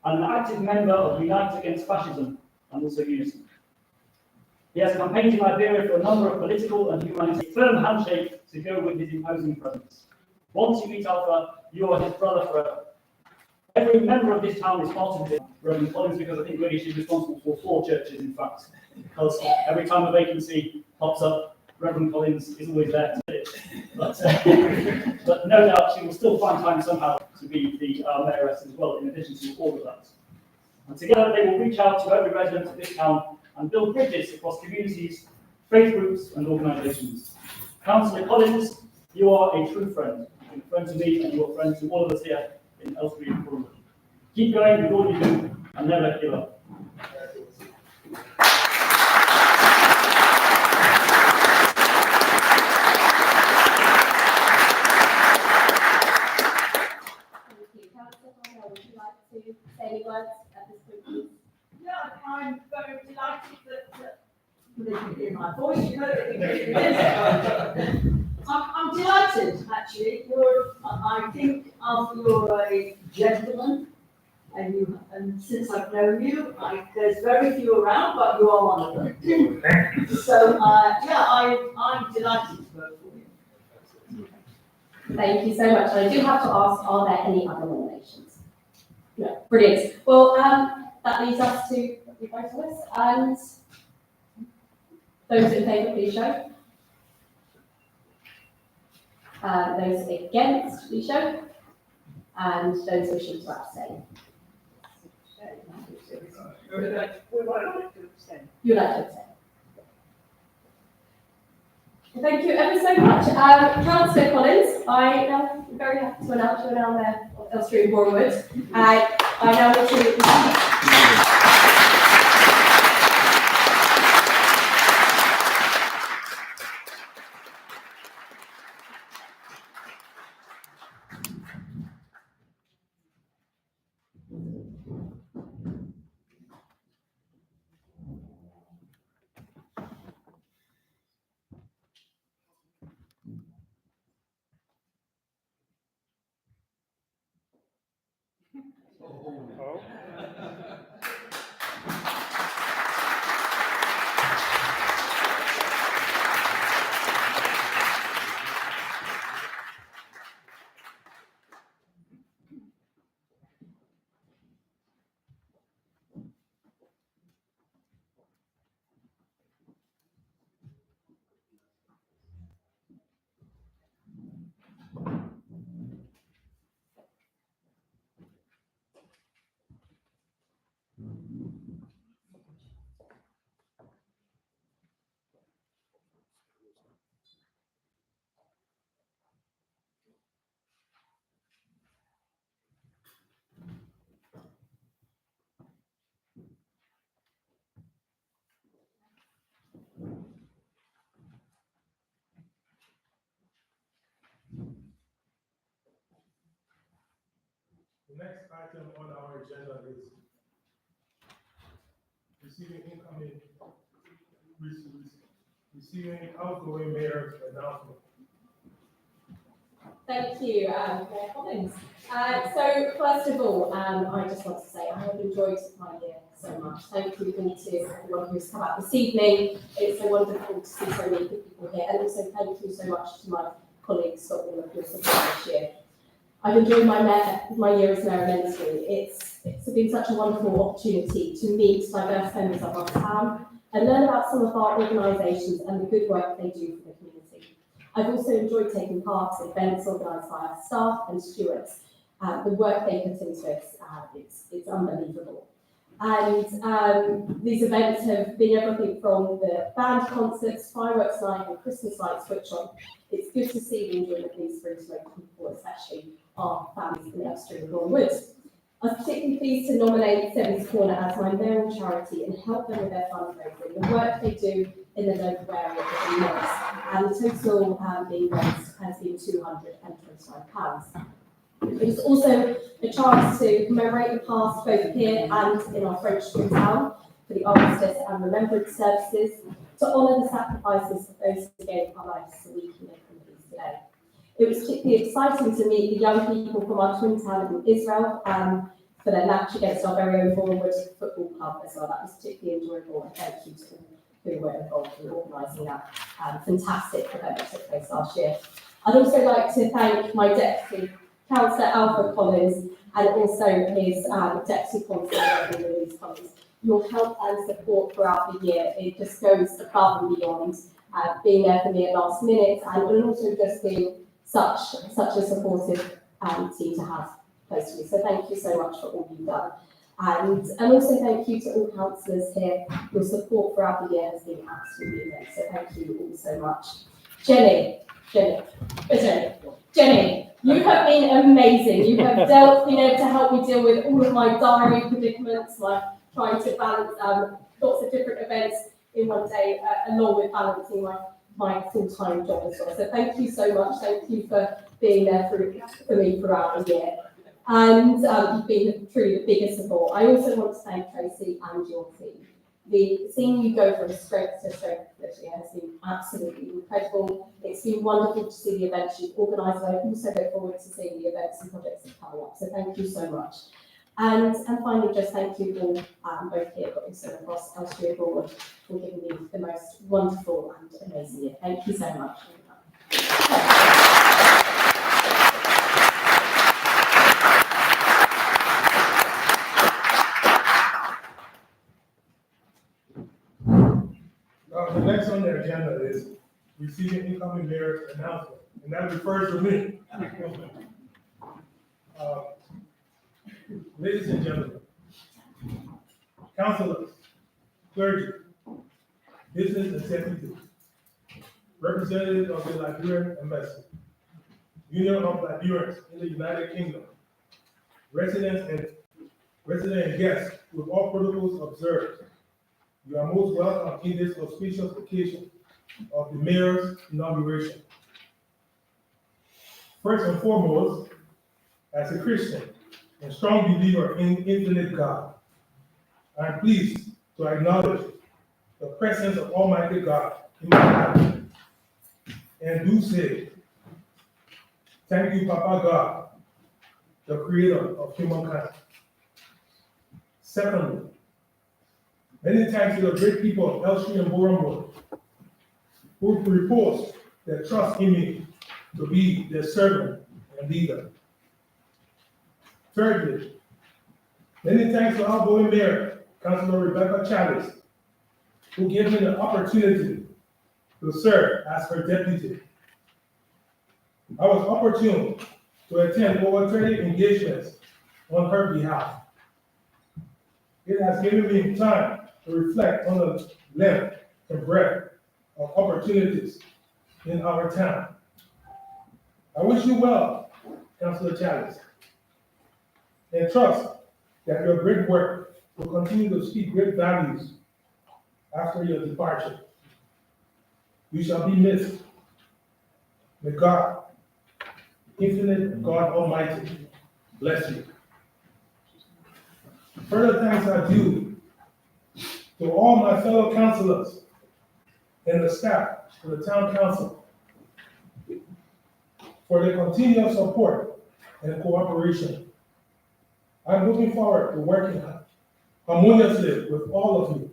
and an active member of Unite Against Fascism and also Unison. He has campaigned in Liberia for a number of political and humanitarian firm handshake to go with his imposing presence. Once you meet Alpha, you are his brother forever. Every member of this town is part of it, Reverend Collins, because I think really she's responsible for 4 churches, in fact, because every time a vacancy pops up, Reverend Collins is always there to do it. But no doubt she will still find time somehow to be the mayoress as well, in addition to all of that. And together they will reach out to every resident of this town and build bridges across communities, faith groups and organisations. Councillor Collins, you are a true friend. You're a friend to me and you're a friend to all of us here in Aylesbury and Bournemouth. Keep going with all you do and never give up. Would you like to say any words at this point, please? Yeah, I'm very delighted that in my voice, you know that it is. I'm delighted, actually. I think you're a gentleman, and since I've known you, there's very few around, but you are one of them. So, I'm delighted to vote for you. Thank you so much. And I do have to ask, are there any other nominations? No, brilliant. Well, that leads us to the vote list, and those in favour, please show. Those against, please show. And those wishing to abstain. You'd like to abstain. Thank you ever so much. Councillor Collins, I am very happy to announce you are now Mayor of Aylesbury and Bournemouth. I now need to... The next item on our agenda is receiving outgoing mayor's announcement. Thank you, Mayor Collins. So first of all, I just want to say I have enjoyed my year so much. Thank you to everyone who's come out this evening. It's so wonderful to see so many good people here, and also thank you so much to my colleagues for all of your support this year. I've enjoyed my year as Mayor of Aylesbury. It's been such a wonderful opportunity to meet diverse members of our town and learn about some of our organisations and the good work they do for the community. I've also enjoyed taking part in events organised by our staff and stewards. The work they put into it, it's unbelievable. And these events have been everything from the band concerts, fireworks night and Christmas lights switch on. It's good to see the enjoyment these brings to local people, especially our families in Aylesbury and Bournemouth Woods. I was particularly pleased to nominate Seven's Corner as my mayoral charity and help them with their fundraising. The work they do in the local area is immense, and the total being raised has been £225. It was also a chance to commemorate the past both here and in our French town for the armistice and remembrance services, to honour the sacrifices of those who gave our lives so we can live in peace today. It was particularly exciting to meet the young people from our twin town in Israel, for their match against our very own Bournemouth Football Club as well. That was particularly enjoyable, and thank you to all who were involved in organising that fantastic event that took place last year. I'd also like to thank my deputy, Councillor Alfred Collins, and also his deputy constable, Louise Collins. Your help and support throughout the year, it just goes above and beyond, being there for me at last minute, and also just being such a supportive team to have close to me. So thank you so much for all you've done. And also thank you to all councillors here. Your support throughout the year has been absolutely immense. So thank you all so much. Jenny, you have been amazing. You have been able to help me deal with all of my diary predicaments, like trying to balance lots of different events in one day, along with balancing my full-time job as well. So thank you so much. Thank you for being there for me throughout the year. And you've been truly the biggest support. I also want to thank Tracy and your team. Seeing you go from strength to strength this year has been absolutely incredible. It's been wonderful to see the events you've organised, and I also look forward to seeing the events and projects that are coming up. So thank you so much. And finally, just thank you all, both here but also across Elstree and Broad, for giving me the most wonderful and amazing year. Thank you so much. The next on the agenda is receiving incoming mayor's announcement, and that refers to me. Ladies and gentlemen, councilors, clergy, business executives, representatives of the Liberian Embassy, Union of Liberians in the United Kingdom, residents and guests with all protocols observed, you are most welcome in this auspicious occasion of the mayor's inauguration. First and foremost, as a Christian and strong believer in infinite God, I am pleased to acknowledge the presence of Almighty God in my life, and do say, thank you, Papa God, the creator of humankind. Secondly, many thanks to the great people of Elstree and Bournemouth who repose their trust in me to be their servant and leader. Thirdly, many thanks to our outgoing mayor, Councillor Rebecca Chavez, who gave me the opportunity to serve as her deputy. I was opportune to attend over 30 engagements on her behalf. It has given me time to reflect on the length and breadth of opportunities in our town. I wish you well, Councillor Chavez, and trust that your great work will continue to speak great values after your departure. You shall be missed. May God, infinite God Almighty, bless you. Further thanks are due to all my fellow councilors and the staff of the town council for their continued support and cooperation. I'm looking forward to working harmoniously with all of you.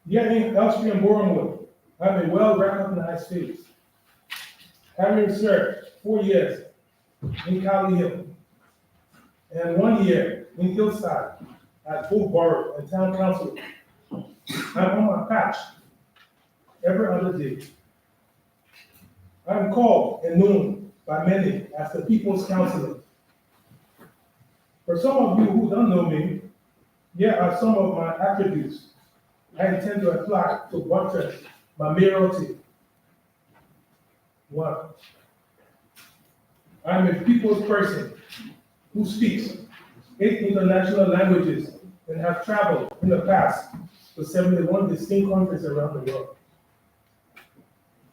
Here in Elstree and Bournemouth, I'm a well-recognized face, having served 4 years in Cali Hill and 1 year in Hillside as both borough and town council. I'm on my patch every other day. I'm called and known by many as the People's Councilor. For some of you who don't know me, here are some of my attributes I intend to apply to buttress my mayoralty. 1, I'm a people's person who speaks 8 international languages and have traveled in the past to 71 distinct countries around the world.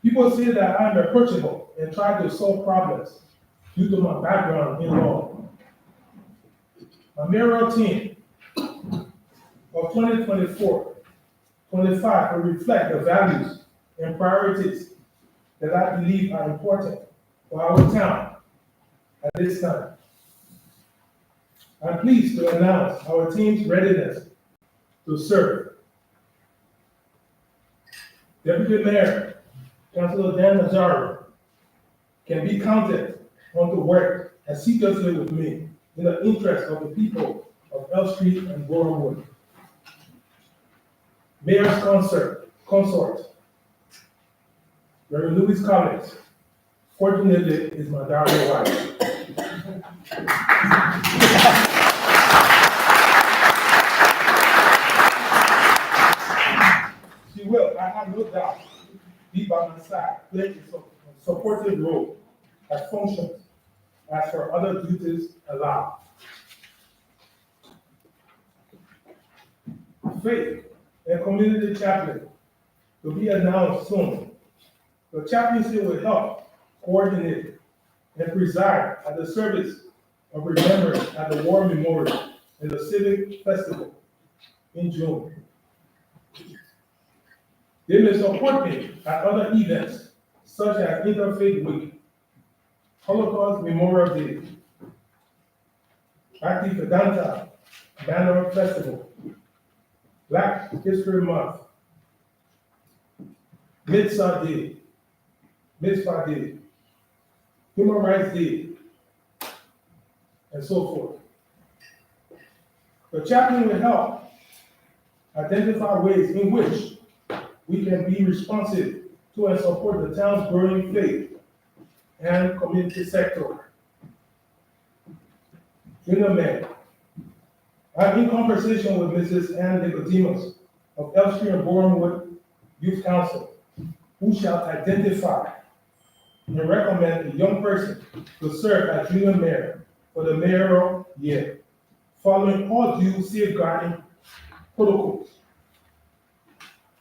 People say that I'm approachable and try to solve problems due to my background in law. My mayoral team of 2024-25 will reflect the values and priorities that I believe are important for our town at this time. I'm pleased to announce our team's readiness to serve. Deputy Mayor, Councilor Dan Nazaro, can be counted on to work assiduously with me in the interest of the people of Elm Street and Borehamwood. Mayor's consort, Reverend Louis Collins, fortunately is my darling wife. She will, I have no doubt, be by my side, playing a supportive role as functions as her other duties allow. Faith and community chaplain will be announced soon. The chaplaincy will help coordinate and preside at the service of remembrance at the War Memorial and the Civic Festival in June. They may support me at other events such as Interfaith Week, Holocaust Memorial Day, Active Vedanta Banner Festival, Black History Month, Mitzvah Day, Human Rights Day, and so forth. The chaplain will help identify ways in which we can be responsive to and support the town's growing faith and community sector. Junior Mayor, I'm in conversation with Mrs. Ann Nicodemus of Elm Street and Borehamwood Youth Council, who shall identify and recommend a young person to serve as junior mayor for the mayoral year, following all due safeguarding protocols.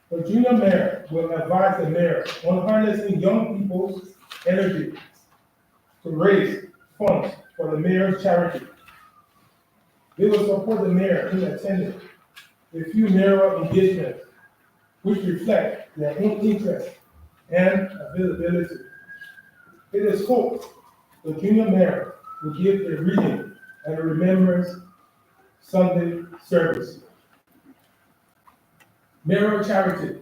The junior mayor will advise the mayor on harnessing young people's energy to raise funds for the mayor's charity. They will support the mayor in attending a few mayoral engagements which reflect their own interest and availability. It is hoped the junior mayor will give a reading at a Remembrance Sunday service. Mayoral charity,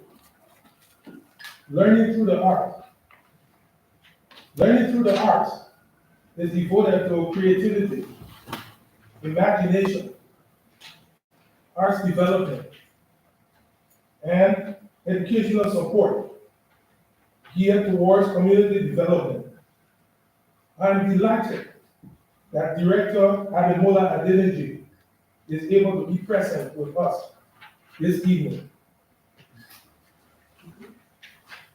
learning through the arts. Learning through the arts is devoted to creativity, imagination, arts development, and educational support geared towards community development. I am delighted that Director Ademola Adeneji is able to be present with us this evening.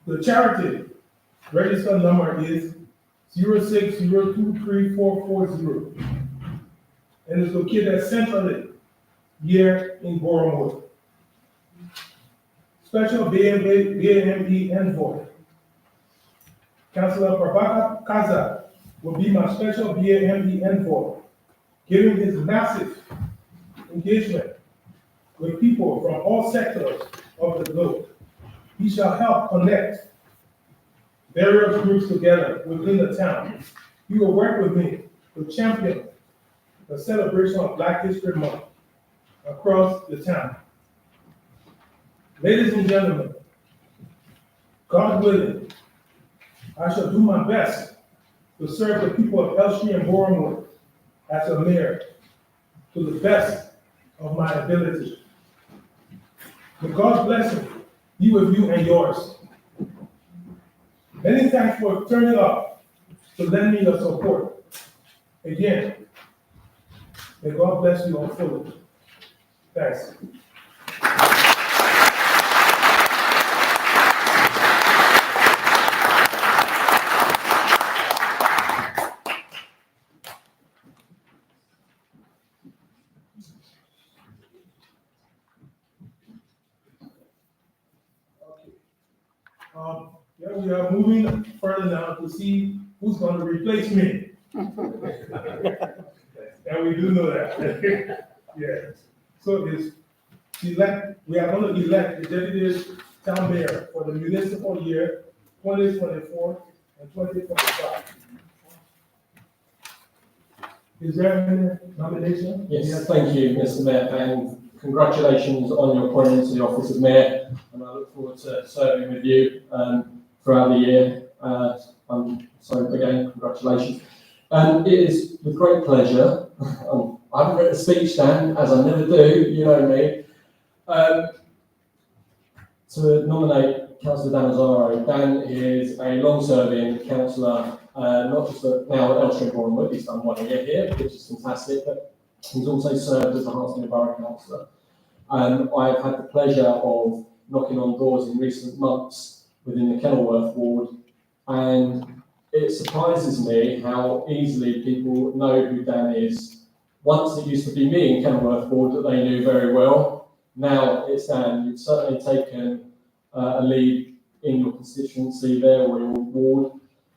The charity register number is 06023440 and is located centrally here in Borehamwood. Special BME envoy, Councillor Prabhakar Kaza, will be my special BME envoy, giving his massive engagement with people from all sectors of the globe. He shall help connect various groups together within the town. He will work with me to champion the celebration of Black History Month across the town. Ladies and gentlemen, God willing, I shall do my best to serve the people of Elm Street and Borehamwood as a mayor to the best of my ability. May God's blessing be with you and yours. Many thanks for turning up to lend me your support. Again, may God bless you all fully. Thanks. Yeah, we are moving further now to see who's going to replace me. And we do know that. Yeah. So we are going to elect the deputy town mayor for the municipal year 2024 and 2025. Is there any nomination? Yes, thank you, Mr. Mayor, and congratulations on your appointment to the office of Mayor. And I look forward to serving with you throughout the year. So again, congratulations. It is with great pleasure. I haven't written a speech, Dan, as I never do. You know me. To nominate Councillor Dan Azzaro. Dan is a long-serving councillor, not just now at Elstree and Bournemouth. He's done 1 year here, which is fantastic, but he's also served as a Hartsden Borough Councillor. I've had the pleasure of knocking on doors in recent months within the Kenilworth ward, and it surprises me how easily people know who Dan is. Once it used to be me in Kenilworth ward that they knew very well. Now it's Dan. You've certainly taken a lead in your constituency there or your ward.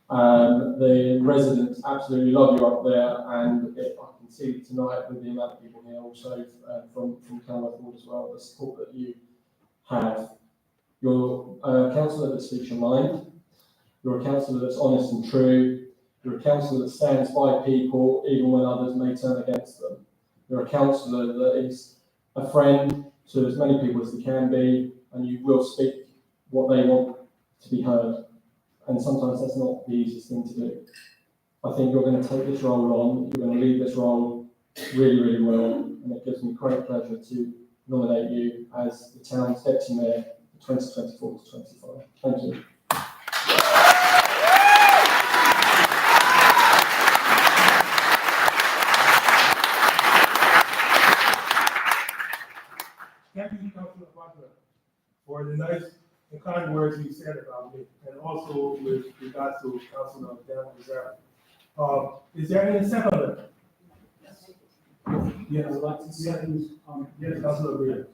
The residents absolutely love you up there, and I can see tonight with the amount of people here also from Kenilworth ward as well, the support that you have. You're a councillor that speaks your mind. You're a councillor that's honest and true. You're a councillor that stands by people even when others may turn against them. You're a councillor that is a friend to as many people as they can be, and you will speak what they want to be heard. And sometimes that's not the easiest thing to do. I think you're going to take this role on, you're going to lead this role really, really well, and it gives me great pleasure to nominate you as the town's Deputy Mayor for 2024 to 25. Thank you. Thank you, Councilor Butler, for the nice and kind words you said about me, and also with regards to Councilor Dan Azzaro. Is there any second? Yes, I would like to second, yes, Councilor Brewer.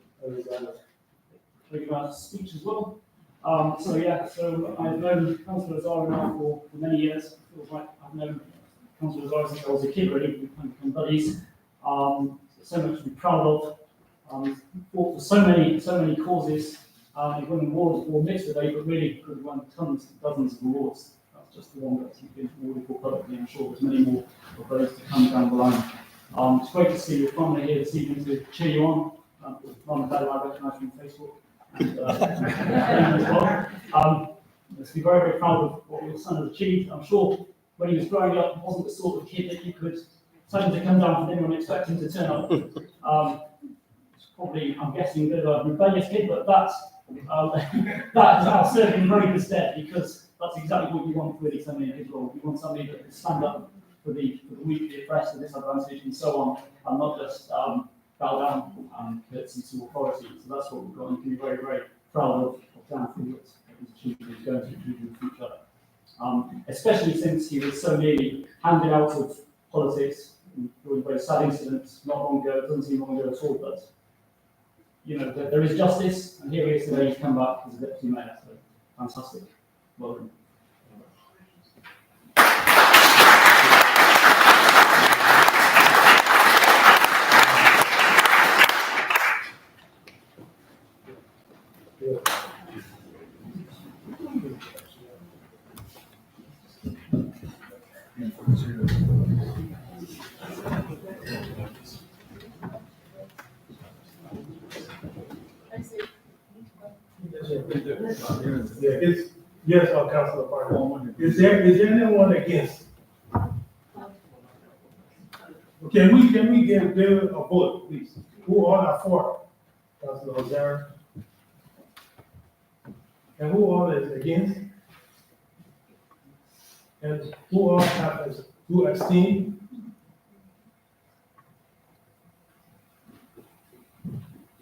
talking about speech as well. So I've known Councillor Azzaro now for many years. It feels like I've known Councillor Azzaro since I was a kid, really. We've kind of become buddies. So much to be proud of. Fought for so many causes. He won awards for mixed today, but really could have won dozens of awards. That's just the one that he's been awarded for publicly. I'm sure there's many more of those to come down the line. It's great to see your family here this evening to cheer you on. Mum and Dad, I recognise you on Facebook. And, as well. Let's be very, very proud of what your son has achieved. I'm sure when he was growing up, he wasn't the sort of kid that you could tell him to come down for dinner and expect him to turn up. It's probably, I'm guessing, a bit of a rebellious kid, but that has served him very good stead, because that's exactly what you want really somebody in his role. You want somebody that can stand up for the weak, the oppressed, the disadvantaged, and so on, and not just bow down and curtsy to authority. So that's what we've got, and you can be very, very proud of Dan for what he's achieved and he's going to achieve in the future. Especially since he was so nearly handed out of politics during very sad incidents not long ago. It doesn't seem long ago at all, but you know, there is justice, and here he is today. He's come back as a deputy mayor, so fantastic. Well done. Yes, Councilor Parker. Is there anyone against? Can we give a vote, please? Who all are for Councilor Azzaro? And who all is against? And who all who abstain?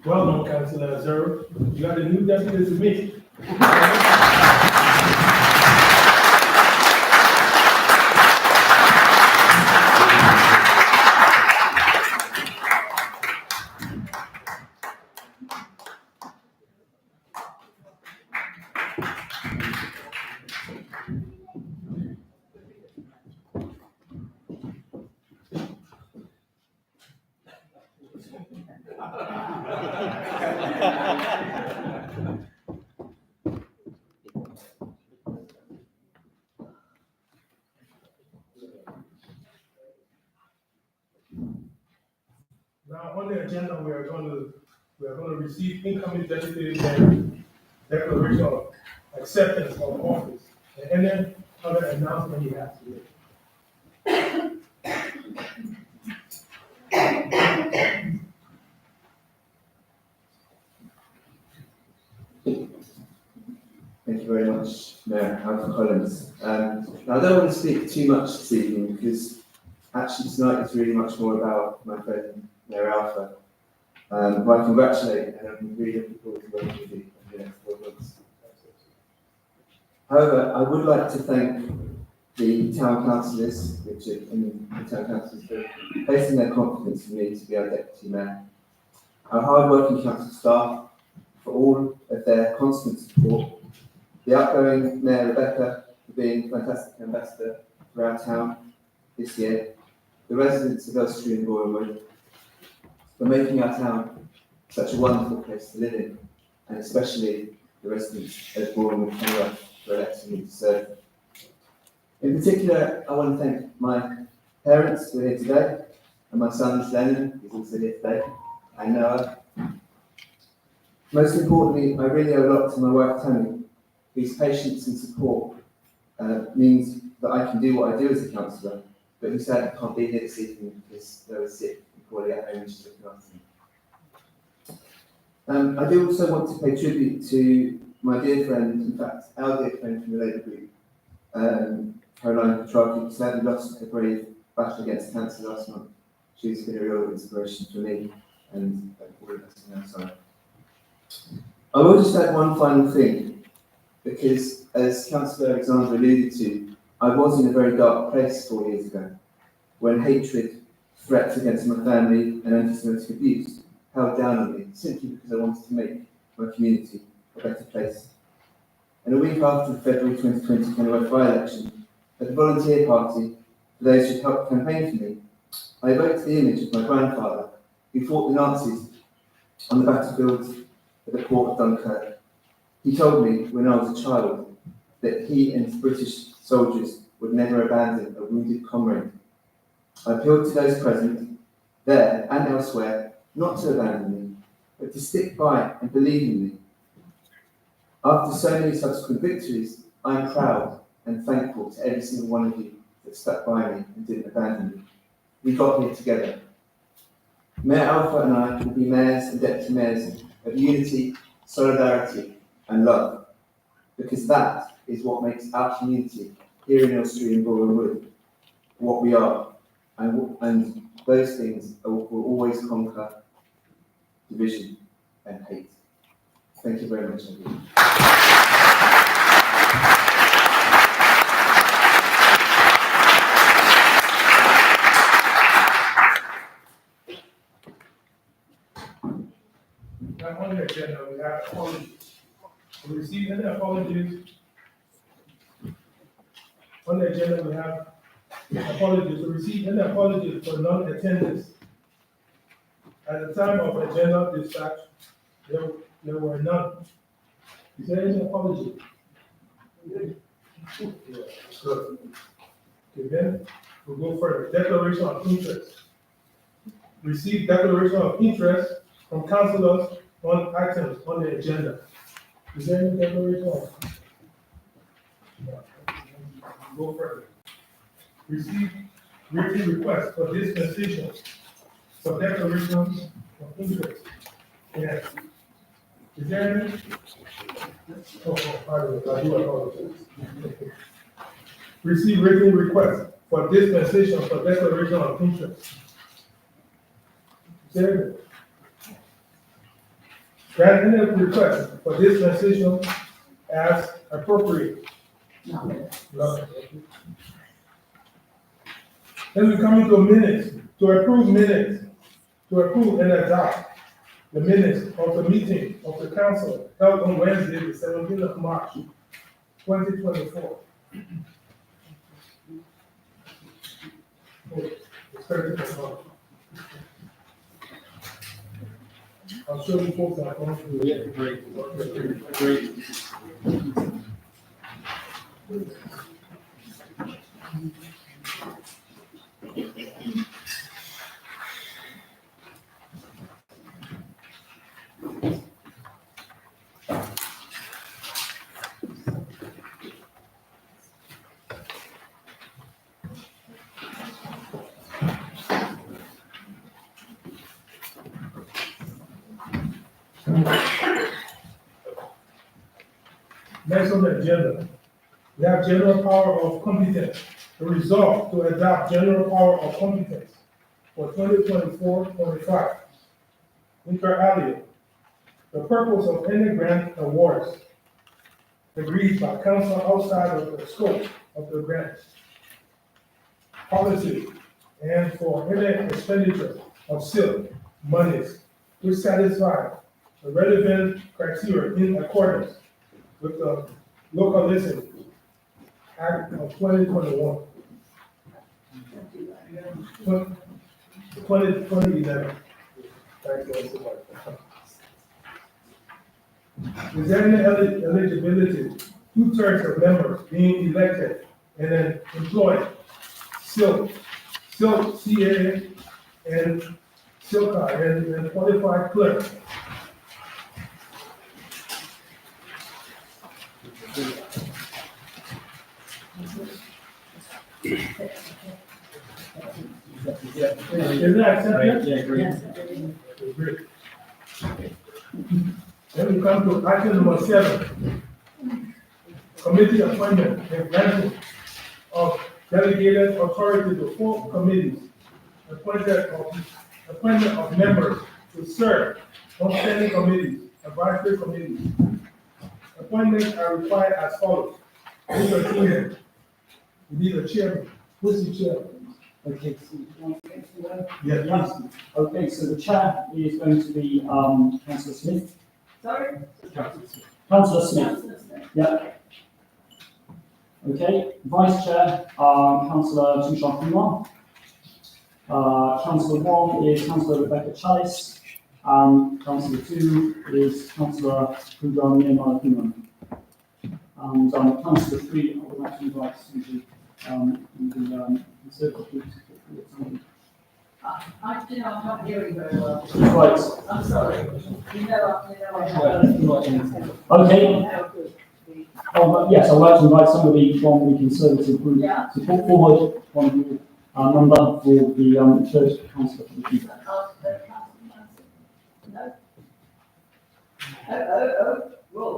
Well done, Councilor Azzaro. You got a new deputy to meet. on the agenda, we are going to receive incoming deputy mayor declaration of acceptance of office, and then other announcement you have to make. Thank you very much, Mayor Alfred Collins. Now, I don't want to speak too much this evening because actually tonight is really much more about my friend Mayor Alpha, who I congratulate, and I'm really looking forward to working with you over the next 4 months. However, I would like to thank the town councillors, Richard, and the town councillors for placing their confidence in me to be our deputy mayor, our hard-working council staff for all of their constant support, the outgoing Mayor Rebecca for being a fantastic ambassador for our town this year, the residents of Elstree and Borehamwood for making our town such a wonderful place to live in, and especially the residents of Borehamwood Kenworth for electing me to serve. In particular, I want to thank my parents who are here today, and my son Lennon, who's also here today, and Noah. Most importantly, I really owe a lot to my wife Tony, whose patience and support means that I can do what I do as a councillor, but who sadly can't be here this evening because they were sick and poorly at home and she's looking after me. I do also want to pay tribute to my dear friend, in fact, our dear friend from the Labour group, Caroline Petrarchi, who sadly lost her brave battle against cancer last month. She's been a real inspiration for me and all of us on our side. I will just add one final thing, because as Councillor Alexander alluded to, I was in a very dark place 4 years ago, when hatred, threats against my family and anti-Semitic abuse held down on me, simply because I wanted to make my community a better place. And a week after the February 2020 Kenworth by-election, at the volunteer party, for those who helped campaign for me, I evoked the image of my grandfather, who fought the Nazis on the battlefield at the port of Dunkirk. He told me when I was a child that he and British soldiers would never abandon a wounded comrade. I appealed to those present, there and elsewhere, not to abandon me, but to stick by and believe in me. After so many subsequent victories, I am proud and thankful to every single one of you that stuck by me and didn't abandon me. We got here together. Mayor Alpha and I will be mayors and deputy mayors of unity, solidarity and love, because that is what makes our community here in Elstree and Borehamwood what we are, and those things will always conquer division and hate. Thank you very much, everyone. Now, on the agenda, we have apologies. We received any apologies. On the agenda, we have apologies. We received any apologies for non-attendance. At the time of agenda dispatch, there were none. Is there any apology? Good. Okay, then we'll go further. Declaration of interest. Received declaration of interest from councillors on items on the agenda. Is there any declaration of? Go further. Receive written request for dispensation for declaration of interest. Yes. Is there any? Pardon me, I do apologize. Receive written request for dispensation for declaration of interest. Is there any? Grant any request for dispensation as appropriate. No. Then we come into minutes, to approve minutes, to approve and adopt the minutes of the meeting of the council held on Wednesday, the 17th of March, 2024. It's 30th of March. I'll show you folks that are going through it. Great. Next on the agenda, we have general power of competence. The resolve to adopt general power of competence for 2024-25. Inter alia, the purpose of any grant awards agreed by council outside of the scope of the grant policy and for any expenditure of SIP monies which satisfy the relevant criteria in accordance with the Local Listen Act of 2021. 2011. Is there any eligibility? 2/3 of members being elected and then employed, SILK, CA, and SILCA, and qualified clerk. Is that accepted? Yeah, agree. Great. Then we come to item number 7. Committee appointment and granting of delegated authority to 4 committees. Appointment of members to serve on standing committees, advisory committees. Appointments are required as follows. Mr. Tina, we need a chairman. Who's the chair? Okay, so you want to get to that? Yeah, please. Okay, so the chair is going to be Councillor Smith. Sorry? Councillor Smith, Councillor Smith. yeah. Okay, vice chair, Councillor Tushar Kumar. Councillor 1 is Councillor Rebecca Chalice. Councillor 2 is Councillor Pooja Kumar. And Councillor 3, I would like to invite Susie in the Conservative group to put forward I'm not hearing very well. something. Right, I'm sorry. I okay. Yes, I'd like to invite somebody from the Conservative group Yeah. to put forward one of your number for the church councillor for the future. No? Well,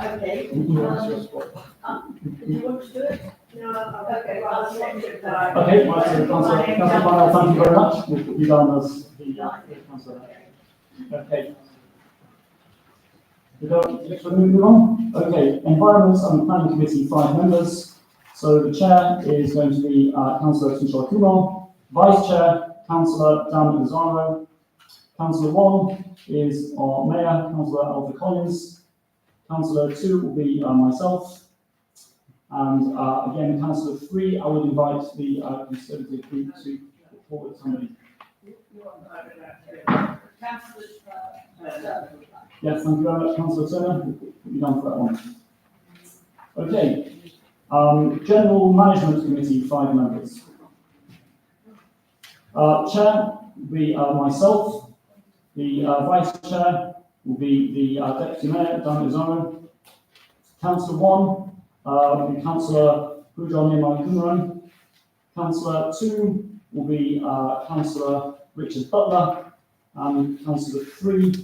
okay. Do you want to do it? No, okay, well, I'll check it. Okay, right, so Councillor Barnell, thank you very much. We'll put you down as the councillor. Okay. Shall we move on? Okay, Environment and Planning Committee, 5 members. So the chair is going to be Councillor Tushar Kumar, Vice Chair, Councillor Dan Azaro. Councillor 1 is our Mayor, Councillor Alfred Collins. Councillor 2 will be myself. And again, Councillor 3, I would invite the Conservative group to put forward somebody. Yes, thank you very much, Councillor Turner. We'll put you down for that one. Okay. General Management Committee, 5 members. Chair will be myself. The Vice Chair will be the Deputy Mayor, Dan Izaro. Councillor 1 will be Councillor Pujan Kumaran. Councillor 2 will be Councillor Richard Butler. And Councillor 3,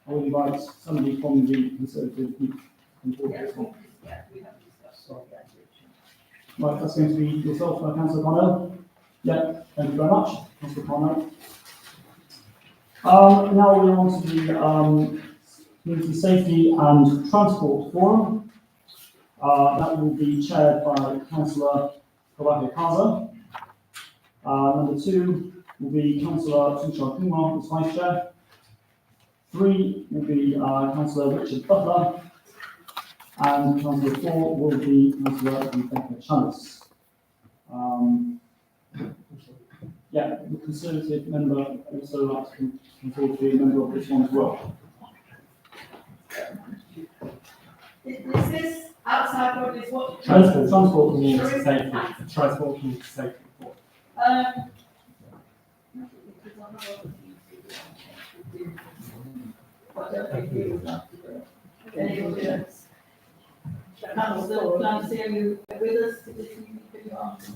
I will invite somebody from the Conservative group to come forward as well. Right, that's going to be yourself, Councillor Parnell. Yeah, thank you very much, Councillor Parnell. Now we're on to the Community Safety and Transport Forum. That will be chaired by Councillor Kabake Kaza. Number 2 will be Councillor Tushar Kumar as Vice Chair. 3 will be Councillor Richard Butler. And Councillor 4 will be Councillor Rebecca Chalice. Yeah, the Conservative member also like to come forward to be a member of this one as well. Is this outside or is what? Transport. Community safety, transport community safety. Well, I don't think he would like to do it. Anybody else? Councillor Clancy, are you with us? Can you answer?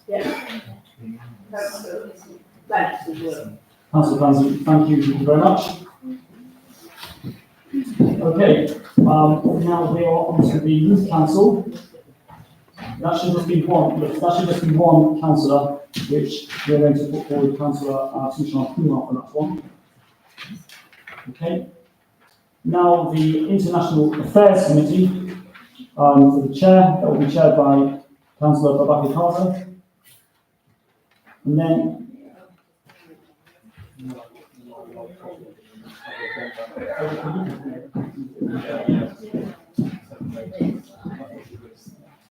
Yeah. Thanks as well. Councillor Clancy, thank you very much. Okay, now we are on to the youth council. That should just be one councillor, which we're going to put forward Councillor Tushar Kumar for that one. Okay. Now the International Affairs Committee, for the chair, that will be chaired by Councillor Babaki Carter. And then